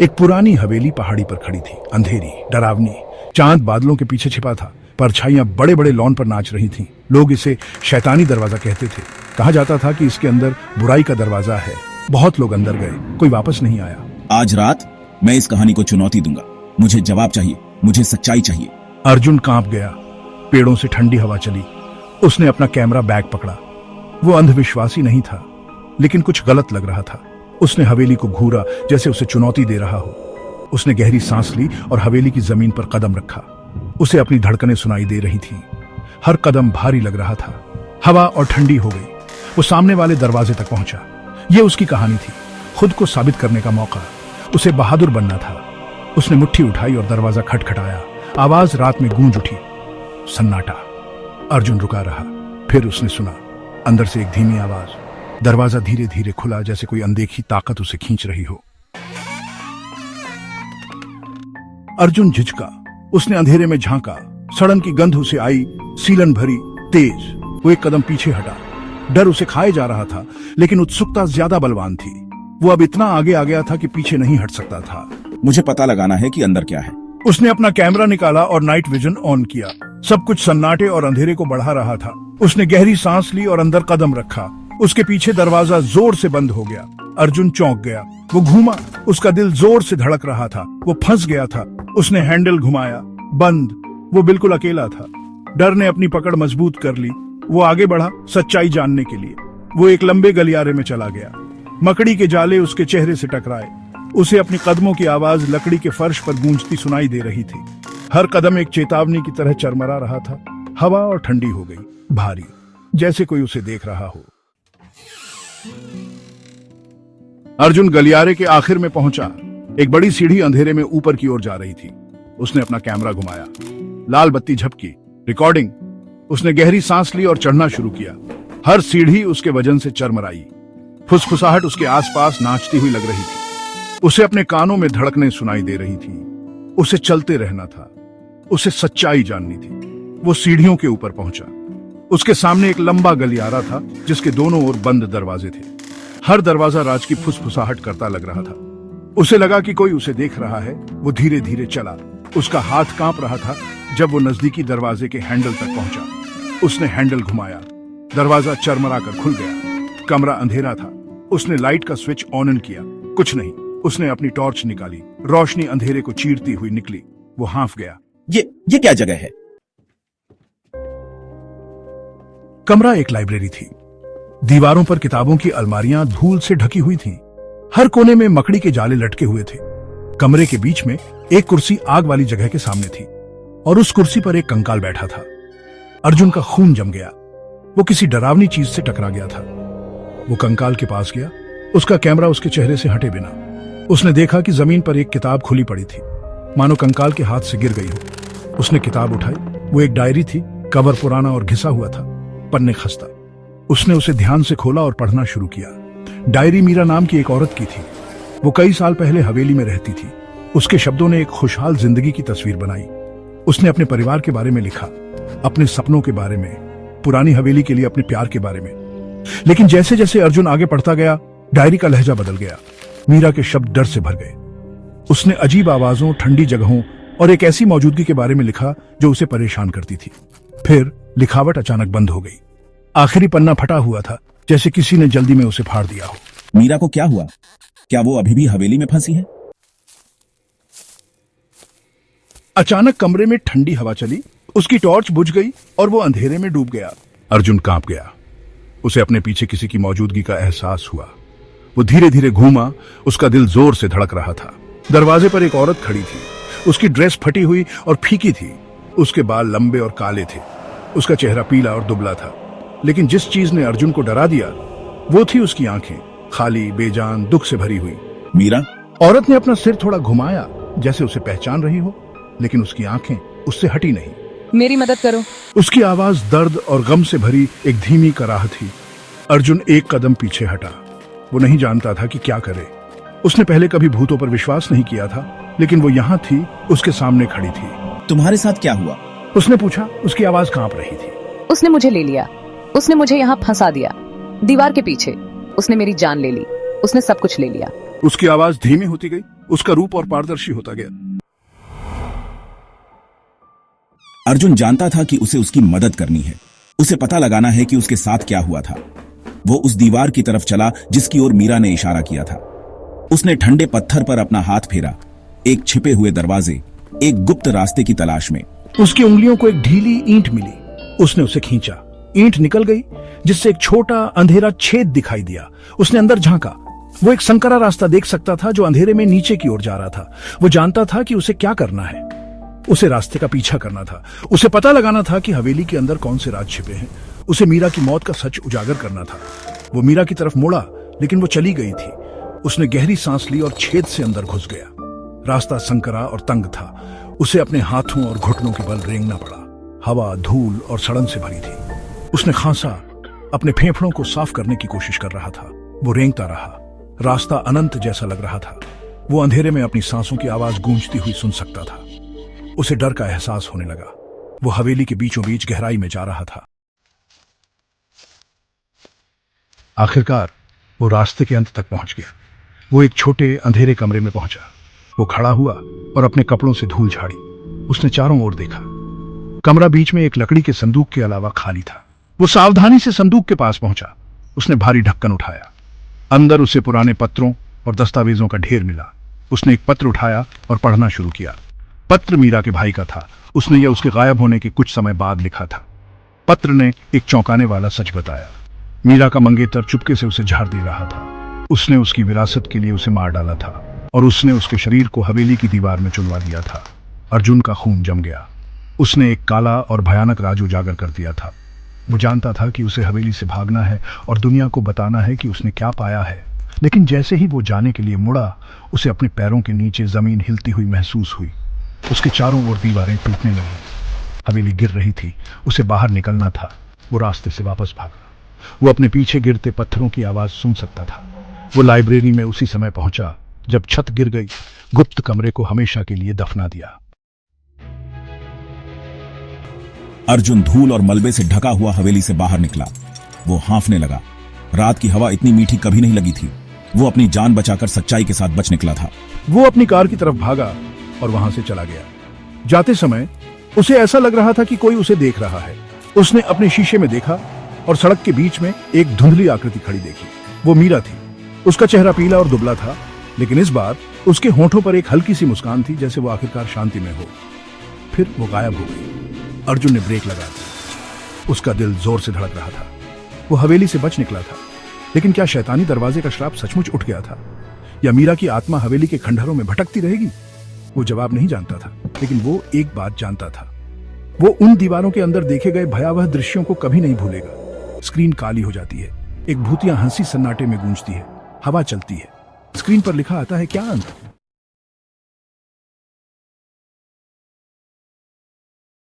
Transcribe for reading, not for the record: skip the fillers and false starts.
एक पुरानी हवेली पहाड़ी पर खड़ी थी, अंधेरी, डरावनी। चांद बादलों के पीछे छिपा था। परछाइयां बड़े बड़े लॉन पर नाच रही थीं। लोग इसे शैतानी दरवाजा कहते थे। कहा जाता था कि इसके अंदर बुराई का दरवाजा है। बहुत लोग अंदर गए, कोई वापस नहीं आया। आज रात मैं इस कहानी को चुनौती दूंगा। मुझे जवाब चाहिए, मुझे सच्चाई चाहिए। अर्जुन कांप गया। पेड़ों से ठंडी हवा चली। उसने अपना कैमरा बैग पकड़ा। वो अंधविश्वासी नहीं था, लेकिन कुछ गलत लग रहा था। उसने हवेली को घूरा जैसे उसे चुनौती दे रहा हो। उसने गहरी सांस ली और हवेली की जमीन पर कदम रखा। उसे अपनी धड़कनें सुनाई दे रही थीं। हर कदम भारी लग रहा था। हवा और ठंडी हो गई। वो सामने वाले दरवाजे तक पहुंचा। ये उसकी कहानी थी, खुद को साबित करने का मौका। उसे बहादुर बनना था। उसने मुट्ठी उठाई और दरवाजा खटखटाया। आवाज रात में गूंज उठी। सन्नाटा। अर्जुन रुका रहा। फिर उसने सुना अंदर से एक धीमी आवाज। दरवाजा धीरे धीरे खुला, जैसे कोई अनदेखी ताकत उसे खींच रही हो। अर्जुन झिझका। उसने अंधेरे में झांका। सड़न की गंध उसे आई, सीलन भरी, तेज। वो एक कदम पीछे हटा। डर उसे खाए जा रहा था, लेकिन उत्सुकता ज्यादा बलवान थी। वो अब इतना आगे आ गया था कि पीछे नहीं हट सकता था। मुझे पता लगाना है कि अंदर क्या है। उसने अपना कैमरा निकाला और नाइट विजन ऑन किया। सब कुछ सन्नाटे और अंधेरे को बढ़ा रहा था। उसने गहरी सांस ली और अंदर कदम रखा। उसके पीछे दरवाजा जोर से बंद हो गया। अर्जुन चौंक गया। वो घूमा। उसका दिल जोर से धड़क रहा था। वो फंस गया था। उसने हैंडल घुमाया। बंद। वो बिल्कुल अकेला था। डर ने अपनी पकड़ मजबूत कर ली। वो आगे बढ़ा, सच्चाई जानने के लिए। वो एक लंबे गलियारे में चला गया। मकड़ी के जाले उसके चेहरे से टकराए। उसे अपनी कदमों की आवाज लकड़ी के फर्श पर गूंजती सुनाई दे रही थी। हर कदम एक चेतावनी की तरह चरमरा रहा था। हवा और ठंडी हो गई, भारी, जैसे कोई उसे देख रहा हो। अर्जुन गलियारे के आखिर में पहुंचा। एक बड़ी सीढ़ी अंधेरे में ऊपर की ओर जा रही थी। उसने अपना कैमरा घुमाया। लाल बत्ती झपकी। रिकॉर्डिंग। उसने गहरी सांस ली और चढ़ना शुरू किया। हर सीढ़ी उसके वजन से चरमराई। फुसफुसाहट उसके आसपास नाचती हुई लग रही थी। उसे अपने कानों में धड़कनें सुनाई दे रही थी। उसे चलते रहना था। उसे सच्चाई जाननी थी। वो सीढ़ियों के ऊपर पहुंचा। उसके सामने एक लंबा गलियारा था, जिसके दोनों ओर बंद दरवाजे थे। हर दरवाजा राज की फुसफुसाहट करता लग रहा था। उसे लगा कि कोई उसे देख रहा है। वो धीरे धीरे चला। उसका हाथ कांप रहा था जब वो नजदीकी दरवाजे के हैंडल तक पहुंचा। उसने हैंडल घुमाया। दरवाजा चरमरा कर खुल गया। कमरा अंधेरा था। उसने लाइट का स्विच ऑन किया। कुछ नहीं। उसने अपनी टॉर्च निकाली। रोशनी अंधेरे को चीरती हुई निकली। वो हाँफ गया। ये क्या जगह है? कमरा एक लाइब्रेरी थी। दीवारों पर किताबों की अलमारियां धूल से ढकी हुई थीं। हर कोने में मकड़ी के जाले लटके हुए थे। कमरे के बीच में एक कुर्सी आग वाली जगह के सामने थी और उस कुर्सी पर एक कंकाल बैठा था। अर्जुन का खून जम गया। वो किसी डरावनी चीज से टकरा गया था। वो कंकाल के पास गया। उसका कैमरा उसके चेहरे से हटे बिना। उसने देखा कि जमीन पर एक किताब खुली पड़ी थी, मानो कंकाल के हाथ से गिर गई हो। उसने किताब उठाई। वो एक डायरी थी। कवर पुराना और घिसा हुआ था, पन्ने खस्ता। उसने उसे ध्यान से खोला और पढ़ना शुरू किया। डायरी मीरा नाम की एक औरत की थी। वो कई साल पहले हवेली में रहती थी। उसके शब्दों ने एक खुशहाल जिंदगी की तस्वीर बनाई। उसने अपने परिवार के बारे में लिखा, अपने सपनों के बारे में, पुरानी हवेली के लिए अपने प्यार के बारे में। लेकिन जैसे जैसे अर्जुन आगे पढ़ता गया, डायरी का लहजा बदल गया। मीरा के शब्द डर से भर गए। उसने अजीब आवाजों, ठंडी जगहों और एक ऐसी मौजूदगी के बारे में लिखा जो उसे परेशान करती थी। फिर लिखावट अचानक बंद हो गई। आखिरी पन्ना फटा हुआ था, जैसे किसी ने जल्दी में उसे फाड़ दिया हो। मीरा को क्या हुआ? क्या वो अभी भी हवेली में फंसी है? अचानक कमरे में ठंडी हवा चली। उसकी टॉर्च बुझ गई और वो अंधेरे में डूब गया। अर्जुन कांप गया। उसे अपने पीछे किसी की मौजूदगी का एहसास हुआ। वो धीरे धीरे घूमा। उसका दिल जोर से धड़क रहा था। दरवाजे पर एक औरत खड़ी थी। उसकी ड्रेस फटी हुई और फीकी थी। उसके बाल लंबे और काले थे। उसका चेहरा पीला और दुबला था। लेकिन जिस चीज ने अर्जुन को डरा दिया, वो थी उसकी आंखें, खाली, बेजान, दुख से भरी हुई। मीरा? औरत ने अपना सिर थोड़ा घुमाया, जैसे उसे पहचान रही हो, लेकिन उसकी आंखें उससे हटी नहीं। मेरी मदद करो। उसकी आवाज दर्द और गम से भरी एक धीमी कराह थी। अर्जुन एक कदम पीछे हटा। वो नहीं जानता था कि क्या करे। उसने पहले कभी भूतों पर विश्वास नहीं किया था, लेकिन वो यहाँ थी, उसके सामने खड़ी थी। तुम्हारे साथ क्या हुआ? उसने पूछा। उसकी आवाज कांप रही थी। उसने मुझे ले लिया। उसने मुझे यहाँ फंसा दिया, दीवार के पीछे। उसने मेरी जान ले ली। उसने सब कुछ ले लिया। उसकी आवाज धीमी होती गई। उसका रूप और पारदर्शी होता गया। अर्जुन जानता था कि उसे उसकी मदद करनी है। उसे पता लगाना है कि उसके साथ क्या हुआ था। वो उस दीवार की तरफ चला जिसकी ओर मीरा ने इशारा किया था। उसने ठंडे पत्थर पर अपना हाथ फेरा, एक छिपे हुए दरवाजे, एक गुप्त रास्ते की तलाश में। उसकी उंगलियों को एक ढीली ईंट मिली। उसने उसे खींचा, ईंट निकल गई जिससे एक छोटा अंधेरा छेद दिखाई दिया। उसने अंदर झांका। वो एक संकरा रास्ता देख सकता था जो अंधेरे में नीचे की ओर जा रहा था। वो जानता था कि उसे क्या करना है। उसे रास्ते का पीछा करना था। उसे पता लगाना था कि हवेली के अंदर कौन से राज छिपे हैं। उसे मीरा की मौत का सच उजागर करना था। वो मीरा की तरफ मुड़ा, लेकिन वो चली गई थी। उसने गहरी सांस ली और छेद से अंदर घुस गया। रास्ता संकरा और तंग था। उसे अपने हाथों और घुटनों के बल रेंगना पड़ा। हवा, धूल और सड़न से भरी थी। उसने खांसा, अपने फेफड़ों को साफ करने की कोशिश कर रहा था। वो रेंगता रहा। रास्ता अनंत जैसा लग रहा था। वो अंधेरे में अपनी सांसों की आवाज गूंजती हुई सुन सकता था। उसे डर का एहसास होने लगा। वो हवेली के बीचों बीच गहराई में जा रहा था। आखिरकार वो रास्ते के अंत तक पहुंच गया। वो एक छोटे अंधेरे कमरे में पहुंचा। वो खड़ा हुआ और अपने कपड़ों से धूल झाड़ी। उसने चारों ओर देखा। कमरा बीच में एक लकड़ी के संदूक के अलावा खाली था। वो सावधानी से संदूक के पास पहुंचा। उसने भारी ढक्कन उठाया। अंदर उसे पुराने पत्रों और दस्तावेजों का ढेर मिला। उसने एक पत्र उठाया और पढ़ना शुरू किया। पत्र मीरा के भाई का था। उसने यह उसके गायब होने के कुछ समय बाद लिखा था। पत्र ने एक चौंकाने वाला सच बताया। मीरा का मंगेतर चुपके से उसे झाड़ दे रहा था। उसने उसकी विरासत के लिए उसे मार डाला था और उसने उसके शरीर को हवेली की दीवार में चुनवा दिया था। अर्जुन का खून जम गया। उसने एक काला और भयानक राज उजागर कर दिया था। वो जानता था कि उसे हवेली से भागना है और दुनिया को बताना है कि उसने क्या पाया है। लेकिन जैसे ही वो जाने के लिए मुड़ा, उसे अपने पैरों के नीचे जमीन हिलती हुई महसूस हुई। उसके चारों ओर दीवारें टूटने लगी। हवेली गिर रही थी। उसे बाहर निकलना था। वो रास्ते से वापस भागा। वो अपने पीछे गिरते पत्थरों की आवाज सुन सकता था। वो लाइब्रेरी में उसी समय पहुंचा जब छत गिर गई। गुप्त कमरे को हमेशा के लिए दफना दिया। अर्जुन धूल और मलबे से ढका हुआ हवेली से बाहर निकला। वो हांफने लगा। रात की हवा इतनी मीठी कभी नहीं लगी थी। वो अपनी जान बचाकर सच्चाई के साथ बच निकला था। वो अपनी कार की तरफ भागा और वहां से चला गया। जाते समय उसे ऐसा लग रहा था कि कोई उसे देख रहा है। उसने अपने शीशे में देखा और सड़क के बीच में एक धुंधली आकृति खड़ी देखी। वो मीरा थी। उसका चेहरा पीला और दुबला था, लेकिन इस बार उसके होठों पर एक हल्की सी मुस्कान थी, जैसे वो आखिरकार शांति में हो। फिर वो गायब हो गई। अर्जुन ने ब्रेक लगा दी। उसका दिल जोर से धड़क रहा था। वो हवेली से बच निकला था, लेकिन क्या शैतानी दरवाजे का श्राप सचमुच उठ गया था, या मीरा की आत्मा हवेली के खंडहरों में भटकती रहेगी? वो जवाब नहीं जानता था, लेकिन वो एक बात जानता था। वो उन दीवारों के अंदर देखे गए भयावह दृश्यों को कभी नहीं भूलेगा। स्क्रीन काली हो जाती है। एक भूतिया हंसी सन्नाटे में गूंजती है। हवा चलती है। स्क्रीन पर लिखा आता है, क्या अंत?